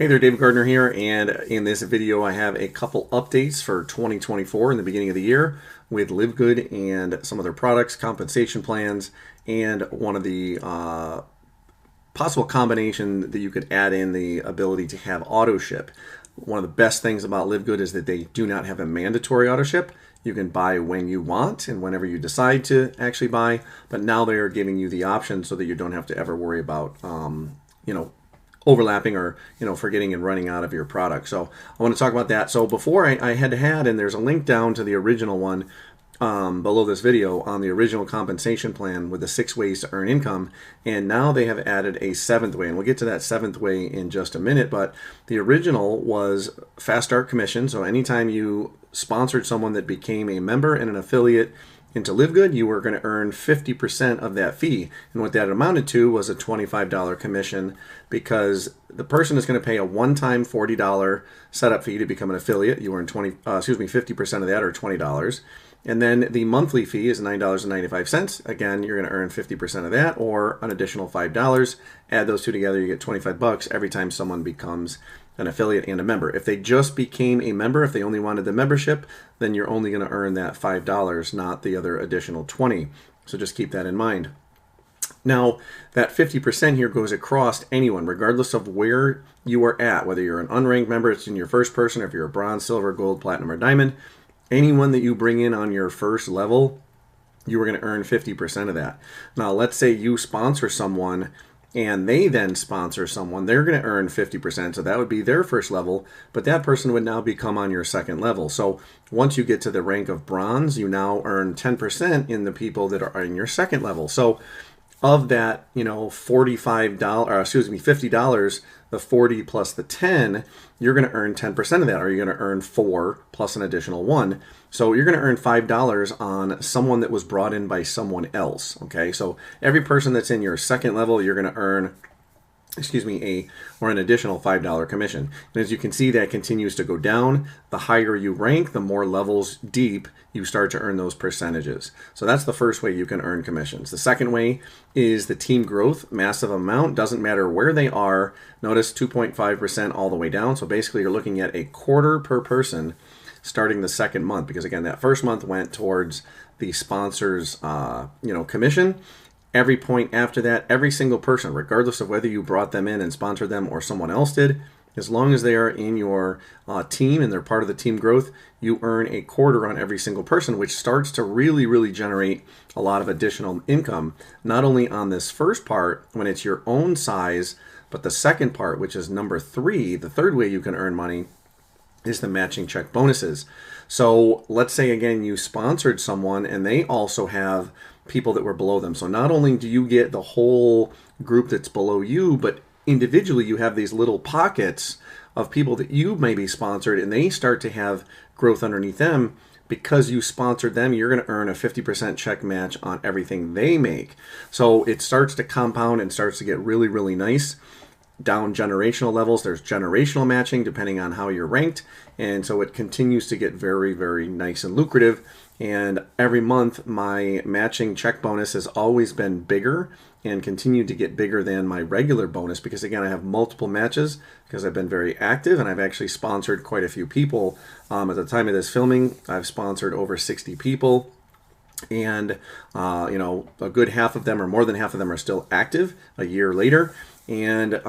Hey there, David Gardner here, and in this video I have a couple updates for 2024 in the beginning of the year with LiveGood and some of their products, compensation plans, and one of the possible combination that you could add in the ability to have auto ship. One of the best things about LiveGood is that they do not have a mandatory auto ship. You can buy when you want and whenever you decide to actually buy, but now they are giving you the option so that you don't have to ever worry about overlapping or forgetting and running out of your product. So I want to talk about that. So before I had and there's a link down to the original one below this video on the original compensation plan with the 6 ways to earn income, and now they have added a 7th way, and we'll get to that 7th way in just a minute. But the original was fast start commission. So anytime you sponsored someone that became a member and an affiliate into LiveGood, you were going to earn 50% of that fee. And what that amounted to was a $25 commission, because the person is going to pay a one-time $40 setup fee to become an affiliate. You earn 50% of that, or $20. And then the monthly fee is $9.95. Again, you're going to earn 50% of that, or an additional $5. Add those two together, you get $25 every time someone becomes an affiliate and a member. If they just became a member, if they only wanted the membership, then you're only going to earn that $5, not the other additional $20. So just keep that in mind. Now, that 50% here goes across anyone, regardless of where you are at, whether you're an unranked member, it's in your first person, or if you're a bronze, silver, gold, platinum, or diamond. Anyone that you bring in on your first level, you are going to earn 50% of that. Now, let's say you sponsor someone and they then sponsor someone, they're going to earn 50%. So that would be their first level, but that person would now become on your second level. So once you get to the rank of bronze, you now earn 10% in the people that are in your second level. So of that, $50, the 40 plus the 10, you're going to earn 10% of that, or you're going to earn 4 plus an additional 1. So you're going to earn $5 on someone that was brought in by someone else. Okay, so every person that's in your second level, you're going to earn an additional $5 commission. And as you can see, that continues to go down. The higher you rank, the more levels deep you start to earn those percentages. So that's the first way you can earn commissions. The second way is the team growth, massive amount, doesn't matter where they are. Notice 2.5% all the way down. So basically you're looking at a quarter per person starting the second month, because again, that first month went towards the sponsor's commission. Every point after that, every single person, regardless of whether you brought them in and sponsored them or someone else did, as long as they are in your team and they're part of the team growth, you earn a quarter on every single person, which starts to really generate a lot of additional income, not only on this first part when it's your own size, but the second part, which is number 3, the third way you can earn money, is the matching check bonuses. So let's say again you sponsored someone and they also have people that were below them. So not only do you get the whole group that's below you, but individually you have these little pockets of people that you maybe sponsored, and they start to have growth underneath them. Because you sponsored them, you're going to earn a 50% check match on everything they make. So it starts to compound and starts to get really nice. Down generational levels, there's generational matching depending on how you're ranked, and so it continues to get very nice and lucrative. And every month my matching check bonus has always been bigger and continued to get bigger than my regular bonus, because again, I have multiple matches because I've been very active and I've actually sponsored quite a few people. At the time of this filming, I've sponsored over 60 people. And a good half of them, or more than half of them, are still active a year later. And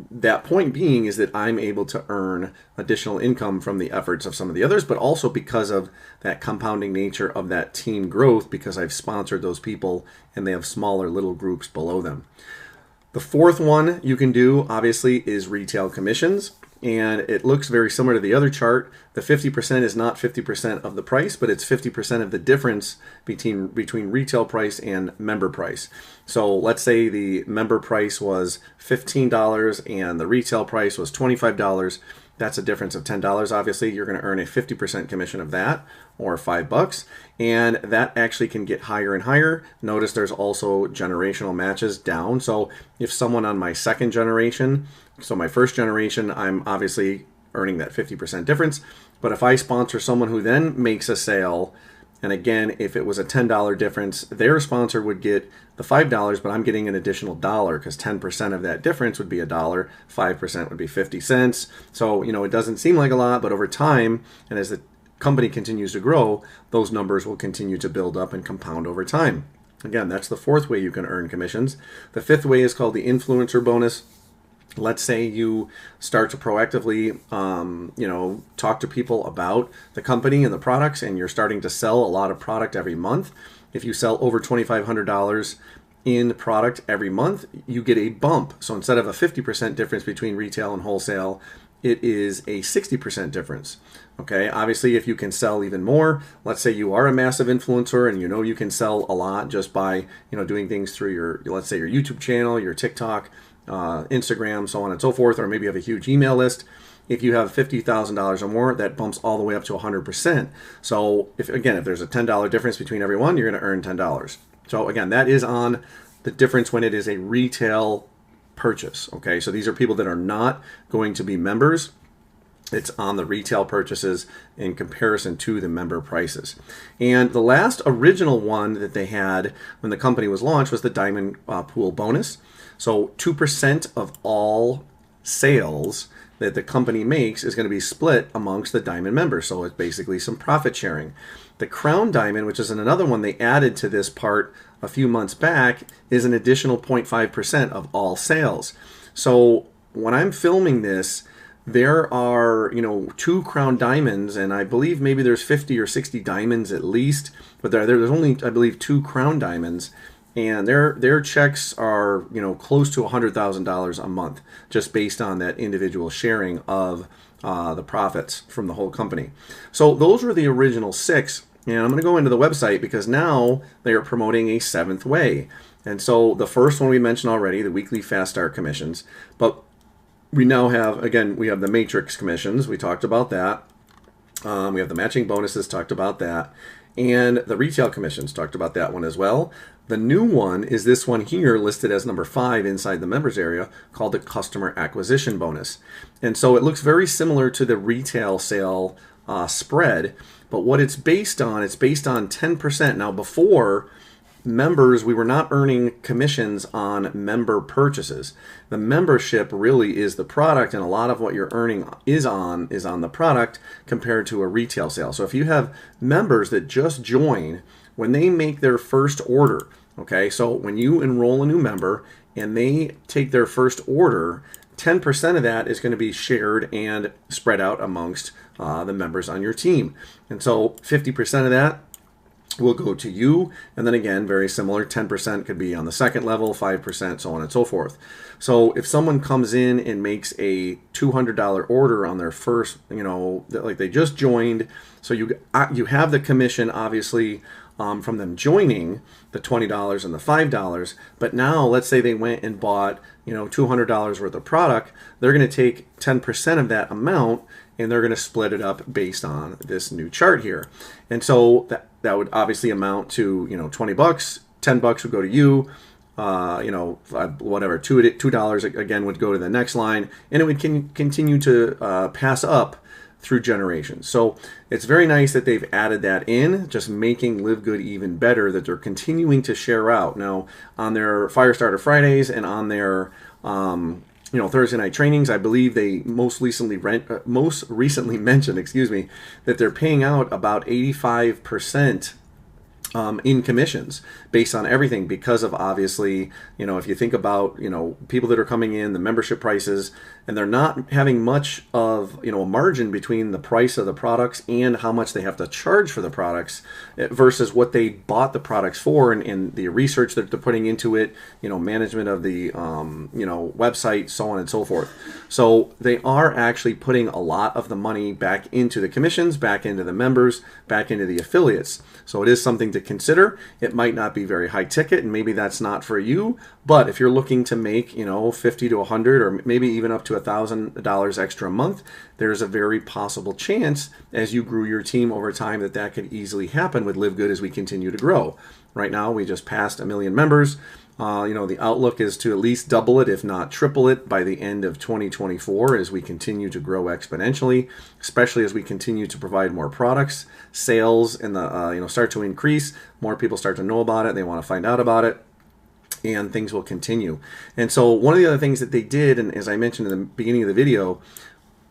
that point being is that I'm able to earn additional income from the efforts of some of the others, but also because of that compounding nature of that team growth, because I've sponsored those people and they have smaller little groups below them. The fourth one you can do, obviously, is retail commissions. And it looks very similar to the other chart. The 50% is not 50% of the price, but it's 50% of the difference between retail price and member price. So let's say the member price was $15 and the retail price was $25. That's a difference of $10. Obviously, you're going to earn a 50% commission of that, or $5. And that actually can get higher and higher. Notice there's also generational matches down. So if someone on my second generation, so my first generation, I'm obviously earning that 50% difference. But if I sponsor someone who then makes a sale And again, if it was a $10 difference, their sponsor would get the $5, but I'm getting an additional dollar because 10% of that difference would be a dollar, 5% would be 50 cents. So, it doesn't seem like a lot, but over time, and as the company continues to grow, those numbers will continue to build up and compound over time. Again, that's the fourth way you can earn commissions. The fifth way is called the influencer bonus. Let's say you start to proactively, talk to people about the company and the products, and you're starting to sell a lot of product every month. If you sell over $2,500 in product every month, you get a bump. So instead of a 50% difference between retail and wholesale, it is a 60% difference. Okay, obviously, if you can sell even more, let's say you are a massive influencer and you can sell a lot just by doing things through your, let's say, your YouTube channel, your TikTok, Instagram, so on and so forth, or maybe you have a huge email list. If you have $50,000 or more, that bumps all the way up to 100%. So if there's a $10 difference between every one, you're going to earn $10. So again, that is on the difference when it is a retail purchase. Okay, so these are people that are not going to be members. It's on the retail purchases in comparison to the member prices. And the last original one that they had when the company was launched was the diamond pool bonus. So 2% of all sales that the company makes is going to be split amongst the diamond members. So it's basically some profit sharing. The crown diamond, which is another one they added to this part a few months back, is an additional 0.5% of all sales. So when I'm filming this, there are, 2 crown diamonds, and I believe maybe there's 50 or 60 diamonds at least, but there's only, I believe, 2 crown diamonds, and their checks are, close to $100,000 a month, just based on that individual sharing of the profits from the whole company. So those were the original 6, and I'm going to go into the website because now they are promoting a 7th way. And so the first one we mentioned already, the weekly fast start commissions, but we now have, again, we have the matrix commissions. We talked about that. We have the matching bonuses, talked about that. And the retail commissions, talked about that one as well. The new one is this one here listed as number 5 inside the members area called the customer acquisition bonus. And so it looks very similar to the retail sale spread, but what it's based on 10%. Now before, members, we were not earning commissions on member purchases. The membership really is the product, and a lot of what you're earning is on the product compared to a retail sale. So if you have members that just join, when they make their first order, okay, so when you enroll a new member and they take their first order, 10% of that is going to be shared and spread out amongst the members on your team. And so 50% of that will go to you, and then again, very similar, 10% could be on the second level, 5%, so on and so forth. So if someone comes in and makes a $200 order on their first, like they just joined, so you have the commission, obviously, from them joining, the $20 and the $5, but now let's say they went and bought, $200 worth of product, they're going to take 10% of that amount, and they're going to split it up based on this new chart here. And so that would obviously amount to, $20, $10 would go to you, whatever, $2 again would go to the next line, and it would continue to pass up through generations. So it's very nice that they've added that in, just making LiveGood even better, that they're continuing to share out. Now, on their Firestarter Fridays and on their Thursday night trainings, I believe they most recently mentioned, that they're paying out about 85% in commissions based on everything, because of obviously, if you think about, people that are coming in, the membership prices, and they're not having much of, a margin between the price of the products and how much they have to charge for the products versus what they bought the products for, and the research that they're putting into it, management of the, website, so on and so forth. So they are actually putting a lot of the money back into the commissions, back into the members, back into the affiliates. So it is something to consider. It might not be very high ticket, and maybe that's not for you, but if you're looking to make, 50 to 100 or maybe even up to $1,000 extra a month, there's a very possible chance as you grew your team over time that could easily happen with LiveGood as we continue to grow. Right now, we just passed 1 million members. The outlook is to at least double it, if not triple it, by the end of 2024 as we continue to grow exponentially, especially as we continue to provide more products, sales, and the start to increase. More people start to know about it. They want to find out about it, and things will continue. And so one of the other things that they did, and as I mentioned in the beginning of the video,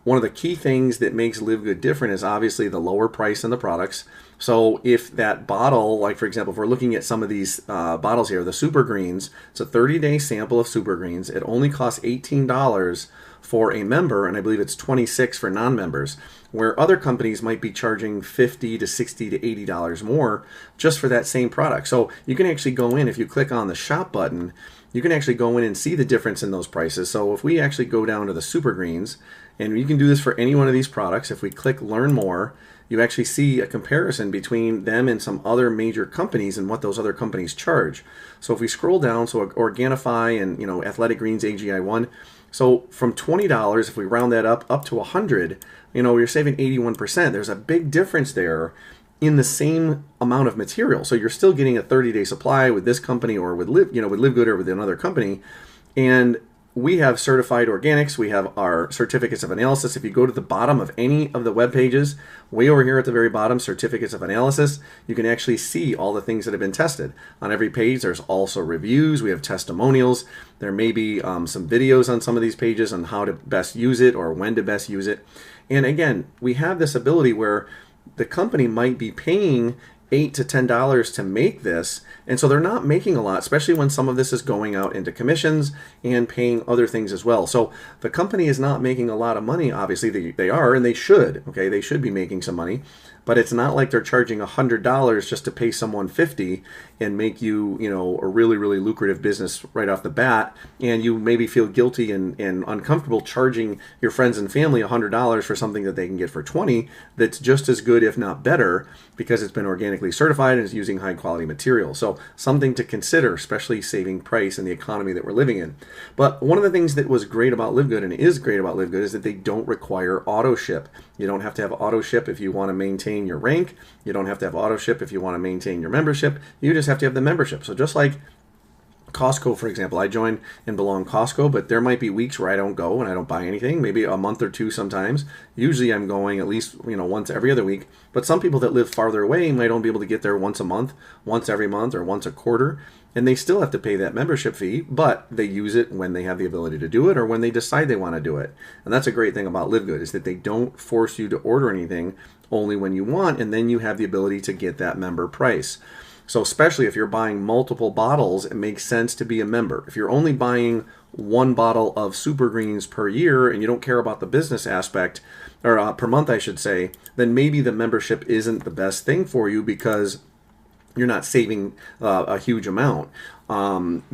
one of the key things that makes LiveGood different is obviously the lower price in the products. So if that bottle, like for example, if we're looking at some of these bottles here, the Super Greens, it's a 30-day sample of Super Greens. It only costs $18 for a member, and I believe it's $26 for non-members, where other companies might be charging $50 to $60 to $80 more just for that same product. So you can actually go in, if you click on the shop button, you can actually go in and see the difference in those prices. So if we actually go down to the Super Greens, and you can do this for any one of these products, if we click Learn More, you actually see a comparison between them and some other major companies and what those other companies charge. So if we scroll down, so Organifi and Athletic Greens AGI1, so from $20, if we round that up to $100, you're saving 81%. There's a big difference there in the same amount of material. So you're still getting a 30-day supply with this company or with LiveGood or with another company, and we have certified organics. We have our certificates of analysis. If you go to the bottom of any of the web pages, way over here at the very bottom, certificates of analysis, you can actually see all the things that have been tested. On every page, there's also reviews. We have testimonials. There may be some videos on some of these pages on how to best use it or when to best use it. And again, we have this ability where the company might be paying $8 to $10 to make this, and so they're not making a lot, especially when some of this is going out into commissions and paying other things as well. So the company is not making a lot of money. Obviously they are, and they should. Okay, they should be making some money, but it's not like they're charging $100 just to pay someone $50 and make you a really, really lucrative business right off the bat, and you maybe feel guilty and uncomfortable charging your friends and family $100 for something that they can get for $20 that's just as good, if not better, because it's been organically certified and is using high quality material. So something to consider, especially saving price in the economy that we're living in. But one of the things that was great about LiveGood and is great about LiveGood is that they don't require auto ship. You don't have to have auto ship if you want to maintain your rank. You don't have to have auto ship if you want to maintain your membership. You just have to have the membership. So just like Costco, for example, I join and belong Costco, but there might be weeks where I don't go and I don't buy anything, maybe a month or two sometimes. Usually I'm going at least once every other week, but some people that live farther away might only be able to get there once a month, once every month, or once a quarter, and they still have to pay that membership fee, but they use it when they have the ability to do it or when they decide they want to do it. And that's a great thing about LiveGood, is that they don't force you to order anything, only when you want, and then you have the ability to get that member price. So especially if you're buying multiple bottles, it makes sense to be a member. If you're only buying one bottle of Super Greens per year and you don't care about the business aspect, or per month I should say, then maybe the membership isn't the best thing for you, because you're not saving a huge amount.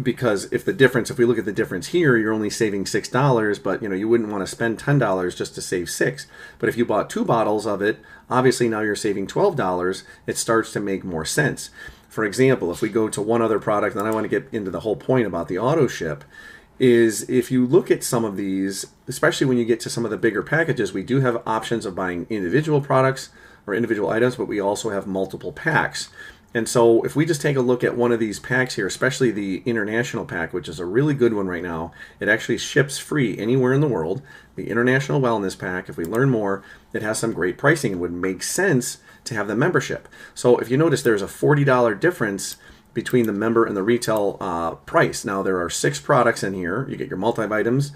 Because if we look at the difference here, you're only saving $6, but you wouldn't want to spend $10 just to save $6. But if you bought 2 bottles of it, obviously now you're saving $12. It starts to make more sense. For example, if we go to one other product, then I want to get into the whole point about the auto ship, is if you look at some of these, especially when you get to some of the bigger packages, we do have options of buying individual products or individual items, but we also have multiple packs. And so if we just take a look at one of these packs here, especially the international pack, which is a really good one right now, it actually ships free anywhere in the world. The International Wellness Pack, if we learn more, it has some great pricing and would make sense to have the membership. So if you notice, there's a $40 difference between the member and the retail price. Now there are 6 products in here. You get your multivitamins,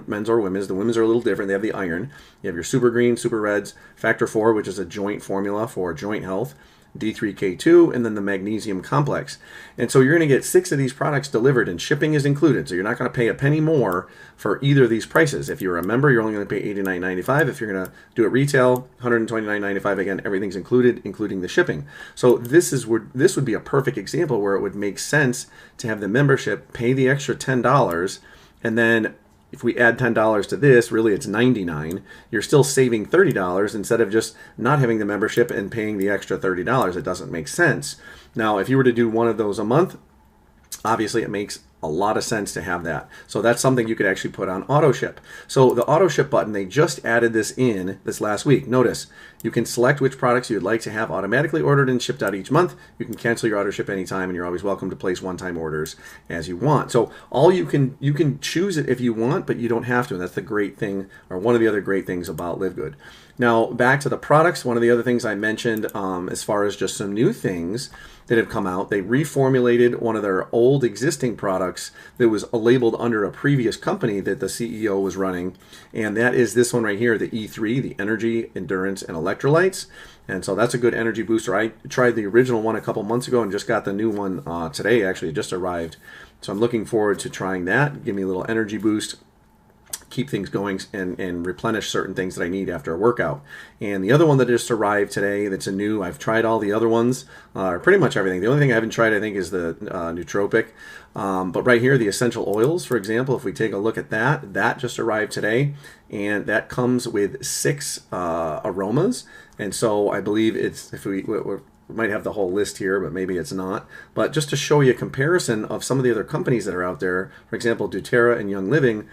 men's or women's. The women's are a little different. They have the iron. You have your Super Green, Super Reds, Factor 4, which is a joint formula for joint health, D3K2, and then the magnesium complex. And so you're going to get 6 of these products delivered, and shipping is included. So you're not going to pay a penny more for either of these prices. If you're a member, you're only going to pay $89.95. If you're going to do it retail, $129.95. Again, everything's included, including the shipping. So this would be a perfect example where it would make sense to have the membership, pay the extra $10, and then if we add $10 to this, really it's $99. You're still saving $30 instead of just not having the membership and paying the extra $30. It doesn't make sense. Now, if you were to do one of those a month, obviously it makes a lot of sense to have that. So that's something you could actually put on auto ship. So the auto ship button, they just added this in this last week. Notice you can select which products you'd like to have automatically ordered and shipped out each month. You can cancel your auto ship anytime, and you're always welcome to place one-time orders as you want. So all you can choose it if you want, but you don't have to. And that's the great thing, or one of the other great things about LiveGood. Now back to the products. One of the other things I mentioned as far as just some new things that have come out, they reformulated one of their old existing products that was labeled under a previous company that the CEO was running, and that is this one right here, the E3, the Energy, Endurance, and Electrolytes. And so that's a good energy booster. I tried the original one a couple months ago and just got the new one today. Actually, it just arrived. So I'm looking forward to trying that. Give me a little energy boost, keep things going, and replenish certain things that I need after a workout. And the other one that just arrived today, that's a new, I've tried all the other ones, pretty much everything. The only thing I haven't tried, I think, is the nootropic. But right here, the essential oils, for example, if we take a look at that, that just arrived today, and that comes with 6 aromas. And so I believe it's, if we might have the whole list here, but maybe it's not. But just to show you a comparison of some of the other companies that are out there, for example, doTERRA and Young Living,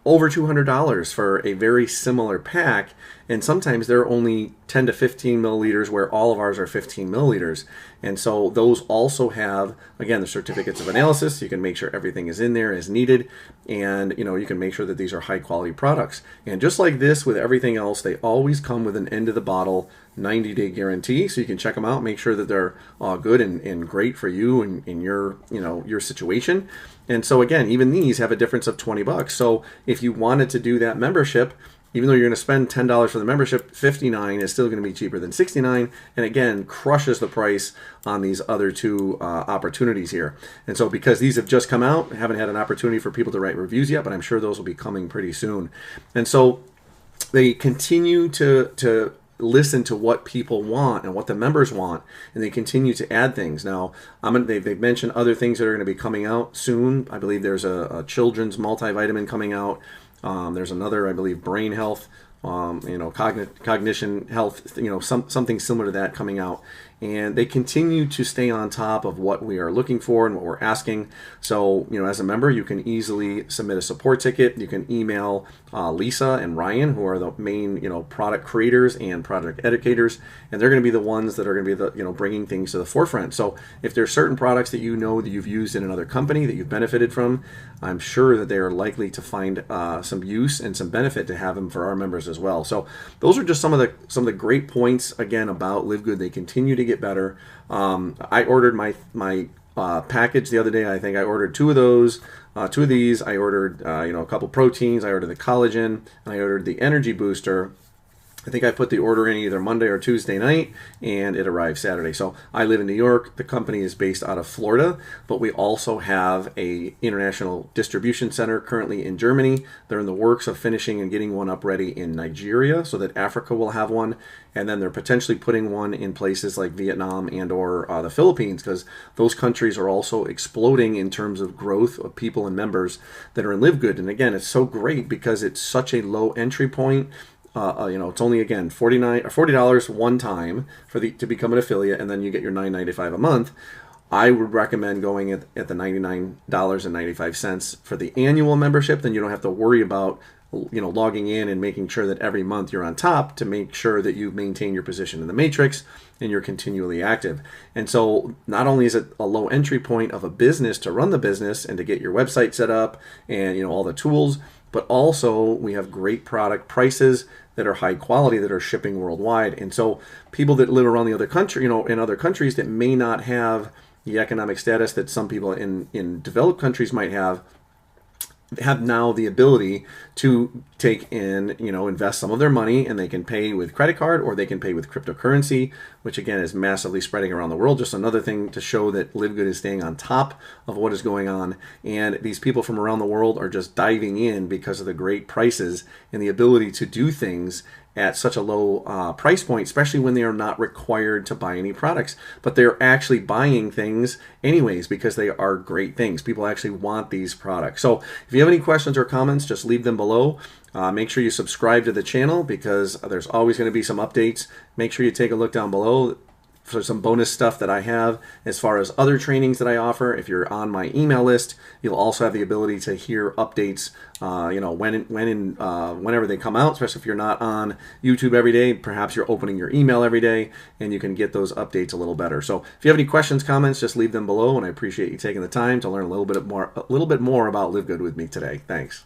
over $200 for a very similar pack, and sometimes they're only 10 to 15 milliliters, where all of ours are 15 milliliters. And so those also have, again, the certificates of analysis. You can make sure everything is in there as needed, and you can make sure that these are high quality products. And just like this with everything else, they always come with an end of the bottle 90-day guarantee, so you can check them out, make sure that they're good and great for you and in your your situation. And so again, even these have a difference of $20. So if you wanted to do that membership, even though you're going to spend $10 for the membership, $59 is still going to be cheaper than $69, and again crushes the price on these other two opportunities here. And so because these have just come out, I haven't had an opportunity for people to write reviews yet, but I'm sure those will be coming pretty soon. And so they continue to listen to what people want and what the members want, and they continue to add things. Now, they've mentioned other things that are going to be coming out soon. I believe there's a children's multivitamin coming out. There's another, I believe, brain health, cognition health, something similar to that coming out. And they continue to stay on top of what we are looking for and what we're asking. So, as a member, you can easily submit a support ticket. You can email Lisa and Ryan, who are the main, product creators and product educators, and they're going to be the ones that are going to be the, bringing things to the forefront. So, if there's certain products that that you've used in another company that you've benefited from, I'm sure that they are likely to find some use and some benefit to have them for our members as well. So, those are just some of the great points again about LiveGood. They continue to get better. I ordered my package the other day. I think I ordered 2 of those, 2 of these. I ordered a couple proteins. I ordered the collagen, and I ordered the energy booster. I think I put the order in either Monday or Tuesday night, and it arrived Saturday. So I live in New York. The company is based out of Florida, but we also have a international distribution center currently in Germany. They're in the works of finishing and getting one up ready in Nigeria, so that Africa will have one. And then they're potentially putting one in places like Vietnam and or the Philippines, because those countries are also exploding in terms of growth of people and members that are in LiveGood. And again, it's so great because it's such a low entry point. It's only, again, $40 one time to become an affiliate, and then you get your $9.95 a month. I would recommend going at the $99.95 for the annual membership. Then you don't have to worry about logging in and making sure that every month you're on top to make sure that you maintain your position in the matrix and you're continually active. And so not only is it a low entry point of a business to run the business and to get your website set up and all the tools, but also we have great product prices that are high quality, that are shipping worldwide. And so people that live around the other country, in other countries that may not have the economic status that some people in developed countries might have now the ability to take in, invest some of their money, and they can pay with credit card or they can pay with cryptocurrency, which again is massively spreading around the world. Just another thing to show that LiveGood is staying on top of what is going on. And these people from around the world are just diving in because of the great prices and the ability to do things at such a low price point, especially when they are not required to buy any products, but they're actually buying things anyways because they are great things. People actually want these products. So if you have any questions or comments, just leave them below. Make sure you subscribe to the channel because there's always going to be some updates. Make sure you take a look down below. for some bonus stuff that I have as far as other trainings that I offer. If you're on my email list, you'll also have the ability to hear updates, whenever they come out, especially if you're not on YouTube every day. Perhaps you're opening your email every day and you can get those updates a little better. So if you have any questions, comments, just leave them below, and I appreciate you taking the time to learn a little bit more about LiveGood with me today. Thanks.